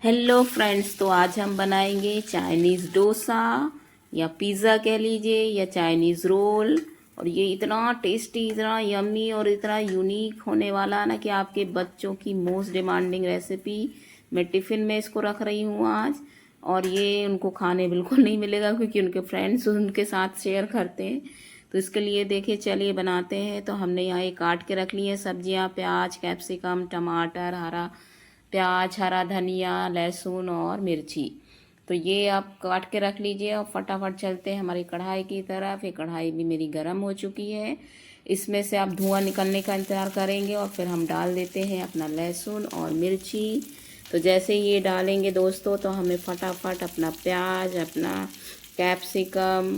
Hello friends, तो आज हम बनाएंगे चाइनीज़ डोसा या पिज़्ज़ा कह लीजिए या चाइनीज़ रोल। और ये इतना टेस्टी, इतना यम्मी और इतना यूनिक होने वाला ना कि आपके बच्चों की मोस्ट डिमांडिंग रेसिपी। मैं टिफ़िन में इसको रख रही हूँ आज। और ये उनको खाने बिल्कुल नहीं मिलेगा क्योंकि उनके फ्रेंड्स उनके साथ शेयर करते हैं। तो इसके लिए देखिए, चलिए बनाते हैं। तो हमने यहाँ ये काट के रख ली है सब्जियाँ, प्याज, कैप्सिकम, टमाटर, हरा प्याज, हरा धनिया, लहसुन और मिर्ची। तो ये आप काट के रख लीजिए और फटाफट चलते हैं हमारी कढ़ाई की तरफ। ये कढ़ाई भी मेरी गर्म हो चुकी है। इसमें से आप धुआं निकलने का इंतज़ार करेंगे और फिर हम डाल देते हैं अपना लहसुन और मिर्ची। तो जैसे ये डालेंगे दोस्तों, तो हमें फटाफट अपना प्याज, अपना कैप्सिकम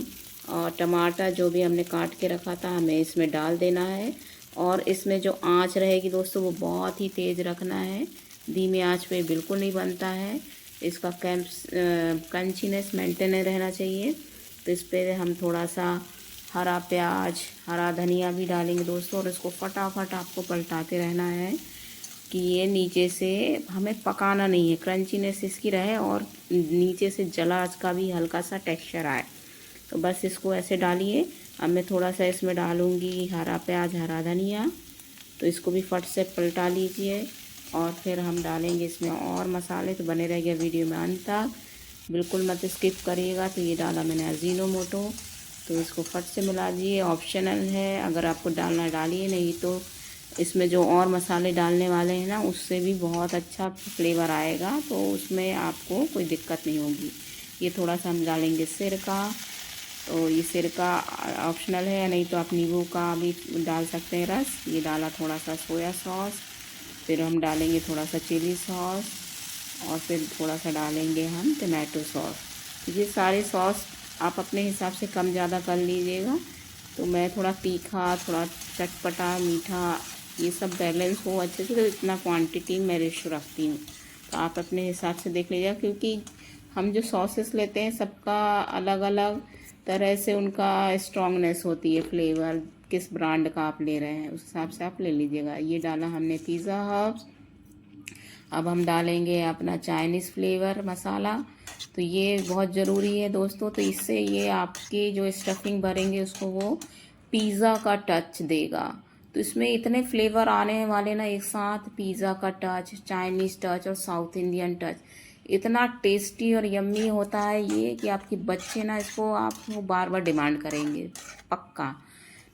और टमाटर जो भी हमने काट के रखा था हमें इसमें डाल देना है। और इसमें जो आंच रहेगी दोस्तों वो बहुत ही तेज़ रखना है, धीमी आंच पे बिल्कुल नहीं बनता है। इसका क्रंचीनेस मेंटेन रहना चाहिए। तो इस पर हम थोड़ा सा हरा प्याज, हरा धनिया भी डालेंगे दोस्तों। और इसको फटाफट आपको पलटाते रहना है कि ये नीचे से हमें पकाना नहीं है, क्रंचीनेस इसकी रहे और नीचे से जला का भी हल्का सा टेक्सचर आए। तो बस इसको ऐसे डालिए। अब मैं थोड़ा सा इसमें डालूँगी हरा प्याज, हरा धनिया। तो इसको भी फट से पलटा लीजिए। और फिर हम डालेंगे इसमें और मसाले। तो बने रहिए वीडियो में अंत तक, बिल्कुल मत स्किप करिएगा। तो ये डाला मैंने अजीनोमोटो। तो इसको फट से मिला दिए, ऑप्शनल है, अगर आपको डालना डालिए, नहीं तो इसमें जो और मसाले डालने वाले हैं ना उससे भी बहुत अच्छा फ्लेवर आएगा। तो उसमें आपको कोई दिक्कत नहीं होगी। ये थोड़ा सा हम डालेंगे सिरका। तो ये सिरका ऑप्शनल है, नहीं तो आप नींबू का भी डाल सकते हैं रस। ये डाला थोड़ा सा सोया सॉस। फिर हम डालेंगे थोड़ा सा चिली सॉस और फिर थोड़ा सा डालेंगे हम टमाटो सॉस। ये सारे सॉस आप अपने हिसाब से कम ज़्यादा कर लीजिएगा। तो मैं थोड़ा तीखा, थोड़ा चटपटा, मीठा, ये सब बैलेंस हो अच्छे से, तो इतना क्वांटिटी मैं रेशो रखती हूँ। तो आप अपने हिसाब से देख लीजिएगा, क्योंकि हम जो सॉसेस लेते हैं सबका अलग अलग तरह से उनका स्ट्रॉन्गनेस होती है, फ्लेवर किस ब्रांड का आप ले रहे हैं उस हिसाब से आप ले लीजिएगा। ये डाला हमने पिज़्ज़ा हर्ब्स। अब हम डालेंगे अपना चाइनीज़ फ्लेवर मसाला। तो ये बहुत ज़रूरी है दोस्तों। तो इससे ये आपके जो स्टफिंग भरेंगे उसको वो पिज़्ज़ा का टच देगा। तो इसमें इतने फ्लेवर आने वाले ना एक साथ, पिज़्ज़ा का टच, चाइनीज़ टच और साउथ इंडियन टच। इतना टेस्टी और यम्मी होता है ये कि आपके बच्चे ना इसको आपको बार बार डिमांड करेंगे पक्का।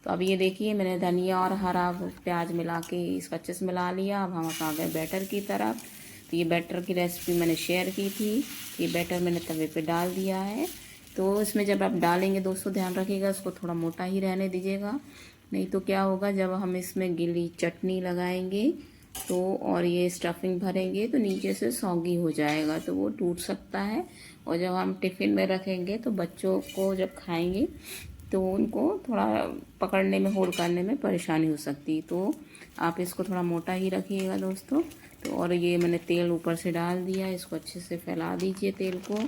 तो अब ये देखिए, मैंने धनिया और हरा प्याज मिला के इसको अच्छे से मिला लिया। अब हम आ गए बैटर की तरफ। तो ये बैटर की रेसिपी मैंने शेयर की थी। ये बैटर मैंने तवे पे डाल दिया है। तो इसमें जब आप डालेंगे दोस्तों ध्यान रखिएगा इसको थोड़ा मोटा ही रहने दीजिएगा, नहीं तो क्या होगा जब हम इसमें गीली चटनी लगाएंगे तो और ये स्टफिंग भरेंगे तो नीचे से सौगी हो जाएगा, तो वो टूट सकता है। और जब हम टिफ़िन में रखेंगे तो बच्चों को जब खाएंगे तो उनको थोड़ा पकड़ने में, होल्ड करने में परेशानी हो सकती। तो आप इसको थोड़ा मोटा ही रखिएगा दोस्तों। तो और ये मैंने तेल ऊपर से डाल दिया, इसको अच्छे से फैला दीजिए तेल को।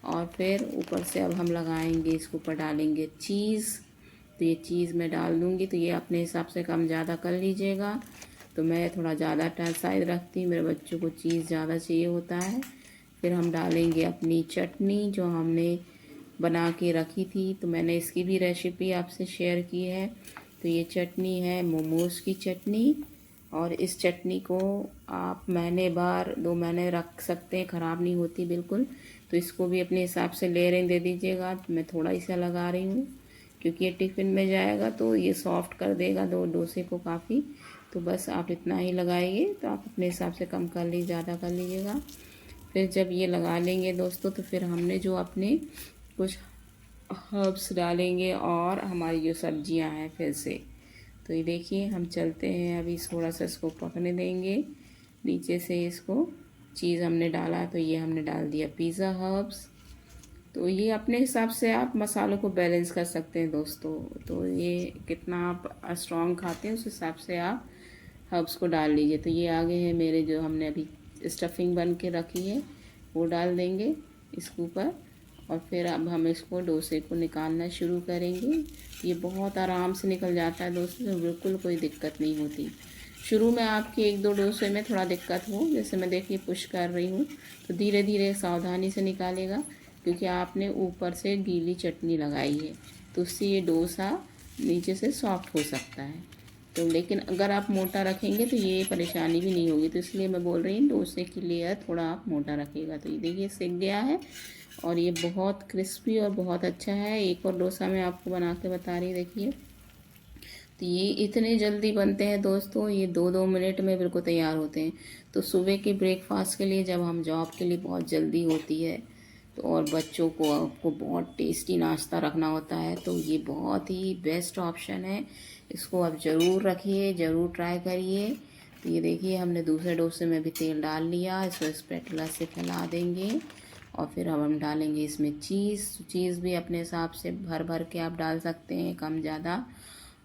और फिर ऊपर से अब हम लगाएंगे, इसके ऊपर डालेंगे चीज़। तो ये चीज़ मैं डाल दूँगी। तो ये अपने हिसाब से कम ज़्यादा कर लीजिएगा। तो मैं थोड़ा ज़्यादा साइज़ रखती हूँ, मेरे बच्चों को चीज़ ज़्यादा चाहिए होता है। फिर हम डालेंगे अपनी चटनी जो हमने बना के रखी थी। तो मैंने इसकी भी रेसिपी आपसे शेयर की है। तो ये चटनी है मोमोज़ की चटनी। और इस चटनी को आप महीने बार 2 महीने रख सकते हैं, ख़राब नहीं होती बिल्कुल। तो इसको भी अपने हिसाब से लेयरिंग दे दीजिएगा। तो मैं थोड़ा ही सा लगा रही हूँ क्योंकि ये टिफ़िन में जाएगा तो ये सॉफ्ट कर देगा दो डोसे को काफ़ी। तो बस आप इतना ही लगाइए। तो आप अपने हिसाब से कम कर लीजिए, ज़्यादा कर लीजिएगा। फिर जब ये लगा लेंगे दोस्तों तो फिर हमने जो अपने कुछ हर्ब्स डालेंगे और हमारी जो सब्जियां हैं फिर से। तो ये देखिए, हम चलते हैं अभी थोड़ा सा इसको पकने देंगे। नीचे से इसको चीज़ हमने डाला, तो ये हमने डाल दिया पिज़्ज़ा हर्ब्स। तो ये अपने हिसाब से आप मसालों को बैलेंस कर सकते हैं दोस्तों। तो ये कितना आप स्ट्रॉन्ग खाते हैं उस हिसाब से आप हर्ब्स को डाल लीजिए। तो ये आगे है मेरे जो हमने अभी स्टफिंग बन के रखी है वो डाल देंगे इसके ऊपर। और फिर अब हम इसको डोसे को निकालना शुरू करेंगे। ये बहुत आराम से निकल जाता है दोस्तों, तो बिल्कुल कोई दिक्कत नहीं होती। शुरू में आपकी 1-2 डोसे में थोड़ा दिक्कत हो, जैसे मैं देखिए पुश कर रही हूँ, तो धीरे धीरे सावधानी से निकालेगा, क्योंकि आपने ऊपर से गीली चटनी लगाई है, तो उससे ये डोसा नीचे से सॉफ्ट हो सकता है। तो लेकिन अगर आप मोटा रखेंगे तो ये परेशानी भी नहीं होगी, तो इसलिए मैं बोल रही हूँ डोसे की लेयर थोड़ा आप मोटा रखिएगा। तो ये देखिए सिक गया है और ये बहुत क्रिस्पी और बहुत अच्छा है। एक और डोसा मैं आपको बना के बता रही, देखिए। तो ये इतने जल्दी बनते हैं दोस्तों, ये 2-2 मिनट में बिल्कुल तैयार होते हैं। तो सुबह के ब्रेकफास्ट के लिए जब हम जॉब के लिए बहुत जल्दी होती है, तो और बच्चों को आपको बहुत टेस्टी नाश्ता रखना होता है, तो ये बहुत ही बेस्ट ऑप्शन है। इसको आप ज़रूर रखिए, ज़रूर ट्राई करिए। तो ये देखिए हमने दूसरे डोसे में भी तेल डाल लिया, इसको स्पैटुला से फैला देंगे और फिर अब हम डालेंगे इसमें चीज़ भी अपने हिसाब से भर भर के आप डाल सकते हैं, कम ज़्यादा।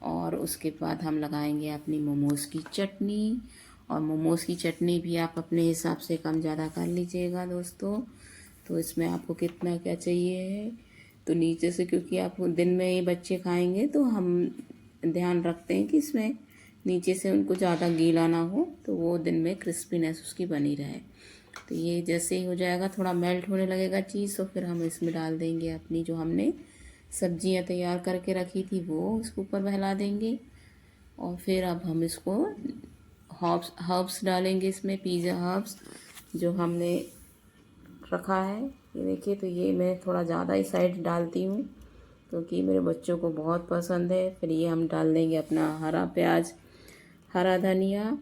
और उसके बाद हम लगाएंगे अपनी मोमोज़ की चटनी, और मोमोज़ की चटनी भी आप अपने हिसाब से कम ज़्यादा कर लीजिएगा दोस्तों। तो इसमें आपको कितना क्या चाहिए है, तो नीचे से, क्योंकि आप दिन में ये बच्चे खाएंगे तो हम ध्यान रखते हैं कि इसमें नीचे से उनको ज़्यादा गीला ना हो, तो वो दिन में क्रिस्पीनेस उसकी बनी रहे। तो ये जैसे ही हो जाएगा, थोड़ा मेल्ट होने लगेगा चीज़, तो फिर हम इसमें डाल देंगे अपनी जो हमने सब्जियां तैयार करके रखी थी, वो इसके ऊपर बहला देंगे। और फिर अब हम इसको हर्ब्स डालेंगे इसमें, पिज़्ज़ा हर्ब्स जो हमने रखा है। ये देखिए, तो ये मैं थोड़ा ज़्यादा ही साइड डालती हूँ क्योंकि मेरे बच्चों को बहुत पसंद है। फिर ये हम डाल देंगे अपना हरा प्याज, हरा धनिया,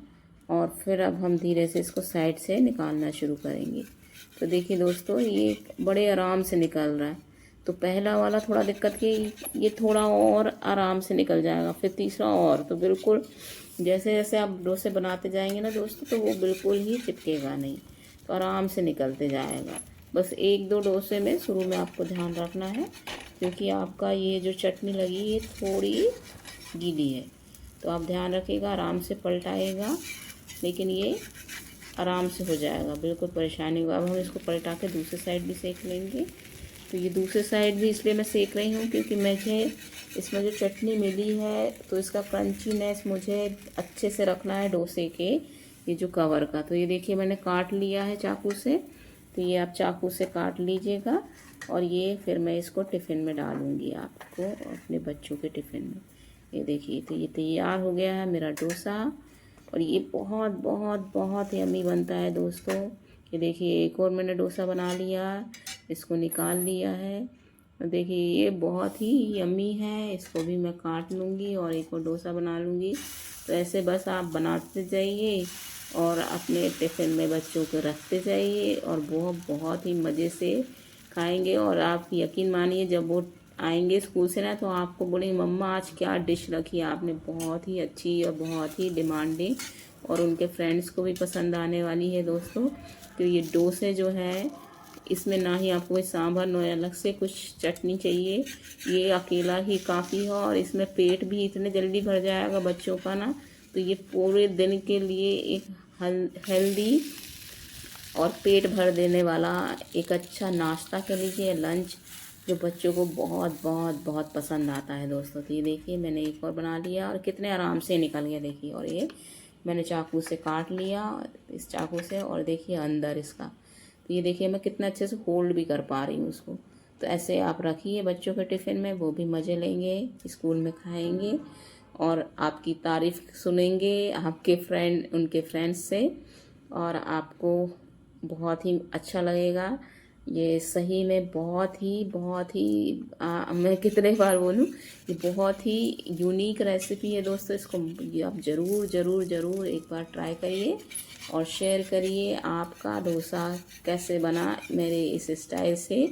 और फिर अब हम धीरे से इसको साइड से निकालना शुरू करेंगे। तो देखिए दोस्तों, ये बड़े आराम से निकल रहा है। तो पहला वाला थोड़ा दिक्कत की, ये थोड़ा और आराम से निकल जाएगा, फिर तीसरा और, तो बिल्कुल जैसे जैसे आप डोसे बनाते जाएंगे ना दोस्तों, तो वो बिल्कुल ही चिपकेगा नहीं, तो आराम से निकलते जाएगा। बस 1-2 डोसे में शुरू में आपको ध्यान रखना है, क्योंकि आपका ये जो चटनी लगी ये थोड़ी गीली है, तो आप ध्यान रखिएगा, आराम से पलटाएगा, लेकिन ये आराम से हो जाएगा, बिल्कुल परेशानी होगा। अब हम इसको पलटा के दूसरी साइड भी सेक लेंगे। तो ये दूसरी साइड भी इसलिए मैं सेक रही हूँ क्योंकि मुझे इसमें जो चटनी मिली है, तो इसका क्रंचीनेस मुझे अच्छे से रखना है डोसे के ये जो कवर का। तो ये देखिए मैंने काट लिया है चाकू से, तो ये आप चाकू से काट लीजिएगा, और ये फिर मैं इसको टिफ़िन में डालूँगी आपको, अपने बच्चों के टिफ़िन में। ये देखिए, तो ये तैयार हो गया है मेरा डोसा, और ये बहुत बहुत बहुत यम्मी बनता है दोस्तों। ये देखिए एक और मैंने डोसा बना लिया, इसको निकाल लिया है। देखिए ये बहुत ही यम्मी है, इसको भी मैं काट लूँगी और एक और डोसा बना लूँगी। तो ऐसे बस आप बनाते जाइए और अपने टिफ़िन में बच्चों को रखते जाइए, और वो बहुत ही मज़े से खाएंगे। और आप यकीन मानिए, जब वो आएंगे स्कूल से ना, तो आपको बोलेंगे मम्मा आज क्या डिश रखी है आपने, बहुत ही अच्छी और बहुत ही डिमांडिंग, और उनके फ्रेंड्स को भी पसंद आने वाली है दोस्तों। तो ये डोसे जो है, इसमें ना ही आपको कोई सांभर ना अलग से कुछ चटनी चाहिए, ये अकेला ही काफ़ी है, और इसमें पेट भी इतने जल्दी भर जाएगा बच्चों का ना। तो ये पूरे दिन के लिए एक हेल्दी और पेट भर देने वाला एक अच्छा नाश्ता कह लीजिए, लंच, जो बच्चों को बहुत बहुत बहुत पसंद आता है दोस्तों। तो ये देखिए मैंने एक और बना लिया, और कितने आराम से निकल गया देखिए। और ये मैंने चाकू से काट लिया, इस चाकू से, और देखिए अंदर इसका, तो ये देखिए मैं कितना अच्छे से होल्ड भी कर पा रही हूँ उसको। तो ऐसे आप रखिए बच्चों के टिफ़िन में, वो भी मज़े लेंगे, स्कूल में खाएंगे, और आपकी तारीफ़ सुनेंगे आपके फ्रेंड, उनके फ्रेंड्स से, और आपको बहुत ही अच्छा लगेगा। ये सही में बहुत ही मैं कितने बार बोलूँ, ये बहुत ही यूनिक रेसिपी है दोस्तों। इसको ये आप ज़रूर ज़रूर ज़रूर एक बार ट्राई करिए और शेयर करिए आपका डोसा कैसे बना मेरे इस स्टाइल से।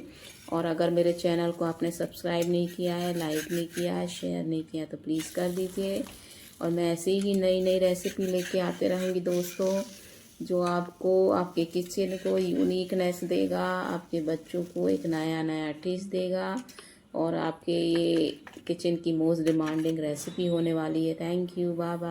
और अगर मेरे चैनल को आपने सब्सक्राइब नहीं किया है, लाइक नहीं किया है, शेयर नहीं किया, तो प्लीज़ कर दीजिए। और मैं ऐसे ही नई नई रेसिपी लेके आते रहूँगी दोस्तों, जो आपको आपके किचन को यूनिकनेस देगा, आपके बच्चों को एक नया नया टेस्ट देगा, और आपके ये किचन की मोस्ट डिमांडिंग रेसिपी होने वाली है। Thank you, bye bye.